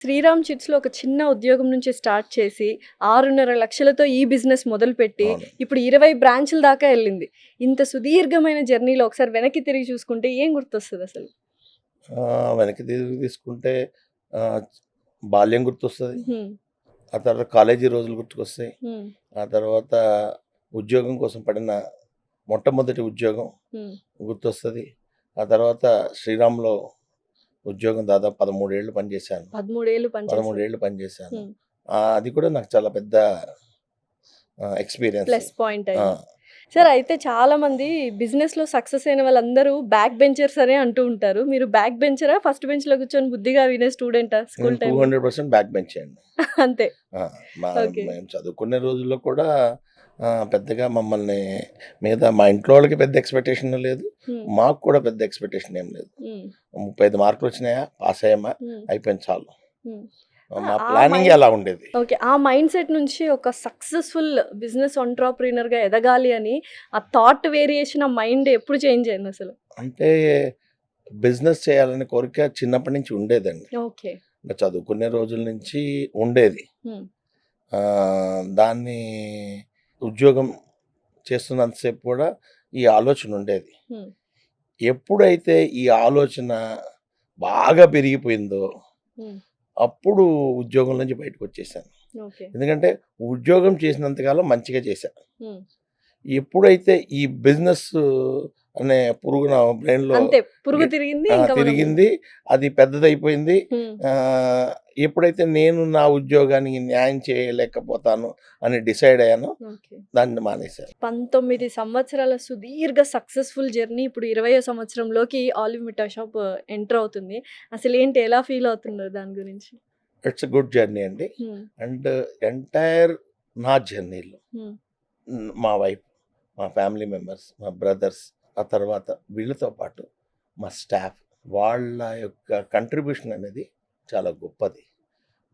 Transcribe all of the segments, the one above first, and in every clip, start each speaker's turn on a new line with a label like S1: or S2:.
S1: శ్రీరామ్ చిట్స్‌లో ఒక చిన్న ఉద్యోగం నుంచి స్టార్ట్ చేసి 6.5 లక్షలతో ఈ బిజినెస్ మొదలుపెట్టి
S2: అవును.
S1: ఇప్పుడు 20 బ్రాంచ్‌ల దాకా ఎళ్ళింది. ఇంత సుదీర్ఘమైన జర్నీలో ఒకసారి వెనక్కి తిరిగి చూసుకుంటే ఏం గుర్తొస్తదసలు?
S2: వెనక్కి తిరిగి తీసుకుంటే ఆహ్, బాల్యం గుర్తొస్తది.
S1: హ్మ్.
S2: ఆ తర్వాత కాలేజీ రోజులు గుర్తుకొస్తాయి.
S1: హ్మ్.
S2: ఆ తర్వాత ఉద్యోగం కోసం పడిన మొట్టమొదటి ఉద్యోగం
S1: హ్మ్.
S2: గుర్తొస్తది. ఆ తర్వాత శ్రీరామ్‌లో ఉద్యోగం దాదాపు 13 ఏళ్ళు పనిచేశాను.
S1: 13 ఏళ్ళు
S2: 13
S1: పనిచేశారు.
S2: ఏళ్ళు పనిచేశాను.
S1: హ్మ్.
S2: అది కూడా నాకు చాలా పెద్ద ఎక్స్‌పీరియన్స్.
S1: ప్లస్ పాయింట్
S2: ఆ!
S1: అయింది. సార్ అయితే చాలామంది బిజినెస్‌లో సక్సెస్ అయిన వాళ్ళందరూ బ్యాక్ బెంచర్స్ అనే అంటూ ఉంటారు. మీరు బ్యాక్ బెంచరా? ఫస్ట్ బెంచ్‌లో కూర్చొని బుద్ధిగా వినే స్టూడెంటా
S2: నేను
S1: స్కూల్ టైమ్‌లో?
S2: 200% బ్యాక్ బెంచే అండి.
S1: అంతే.
S2: ఆ!
S1: ఓకే.
S2: మేము చదువుకునే రోజుల్లో కూడా పెద్దగా మమ్మల్ని మీద మా ఇంట్లో వాళ్ళకి పెద్ద ఎక్స్‌పెక్టేషన్ లేదు.
S1: హ్మ్.
S2: మాకు కూడా పెద్ద ఎక్స్‌పెక్టేషన్ ఏం లేదు.
S1: హ్మ్.
S2: 35 మార్కులు వచ్చినాయా? పాస్ అయ్యామా?
S1: హ్మ్.
S2: అయిపోయింది చాలు.
S1: హ్మ్.
S2: మా
S1: ఆ
S2: ప్లానింగే
S1: మైండ్
S2: అలా ఉండేది.
S1: ఓకే. ఆ మైండ్‌సెట్ నుంచి ఒక సక్సెస్‌ఫుల్ బిజినెస్ ఎంటర్‌ప్రెన్యూర్‌గా ఎదగాలి అని ఆ థాట్ వేరియేషన్ ఆ మైండ్ ఎప్పుడు చేంజ్ అయిందసలు?
S2: అంటే బిజినెస్ చేయాలనే కోరిక చిన్నప్పటి నుంచి ఉండేదండి.
S1: ఓకే.
S2: ఇంకా చదువుకునే రోజుల నుంచి ఉండేది.
S1: హ్మ్.
S2: దాన్ని ఉద్యోగం చేస్తున్నంత సేపు కూడా ఈ ఆలోచన ఉండేది.
S1: హ్మ్.
S2: ఎప్పుడైతే ఈ ఆలోచన బాగా పెరిగిపోయిందో,
S1: హ్మ్.
S2: అప్పుడు ఉద్యోగం నుంచి బయటకొచ్చేసాను.
S1: ఓకే.
S2: ఎందుకంటే ఉద్యోగం చేసినంత కాలం మంచిగా చేశా.
S1: హ్మ్.
S2: ఎప్పుడైతే ఈ బిజినెస్ అనే పురుగు నా బ్రెయిన్‌లో
S1: అంతే. పురుగు
S2: గెట్
S1: తిరిగింది. ఇంకా మనం
S2: తిరిగింది. అది పెద్దదయిపోయింది.
S1: హ్మ్.
S2: ఆహ్, ఎప్పుడైతే నేను నా ఉద్యోగానికి న్యాయం చేయలేకపోతాను అని డిసైడ్ అయ్యానో,
S1: ఓకే.
S2: దాన్ని మానేశాను.
S1: 19 సంవత్సరాల సుదీర్ఘ సక్సెస్‌ఫుల్ జర్నీ ఇప్పుడు 20వ సంవత్సరంలోకి ఆలివ్ మిఠాయి షాప్ ఎంటర్ అవుతుంది. అసలేంటి ఎలా ఫీల్ అవుతున్నారు దాని గురించి?
S2: ఇట్స్ ఎ గుడ్ జర్నీ అండి.
S1: హ్మ్.
S2: అండ్ ఎంటైర్ నా జర్నీలో
S1: హ్మ్.
S2: మా వైఫ్, మా ఫ్యామిలీ మెంబర్స్, మా బ్రదర్స్, ఆ తర్వాత వీళ్ళతో పాటు మా స్టాఫ్ వాళ్ళ యొక్క కంట్రిబ్యూషన్ అనేది చాలా గొప్పది.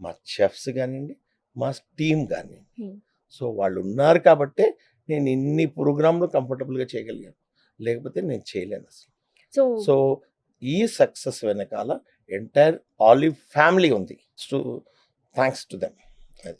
S2: మా చెఫ్స్ గానియండి, మా టీమ్ గానియండి.
S1: హ్మ్.
S2: సో, వాళ్ళున్నారు కాబట్టే నేను ఇన్ని ప్రోగ్రామ్‌లు కంఫర్టబుల్‌గా చేయగలిగాను. లేకపోతే నేను చేయలేనసలు.
S1: సో
S2: సో, ఈ సక్సెస్ వెనకాల ఎంటైర్ ఆలివ్ ఫ్యామిలీ ఉంది. So, thanks to them.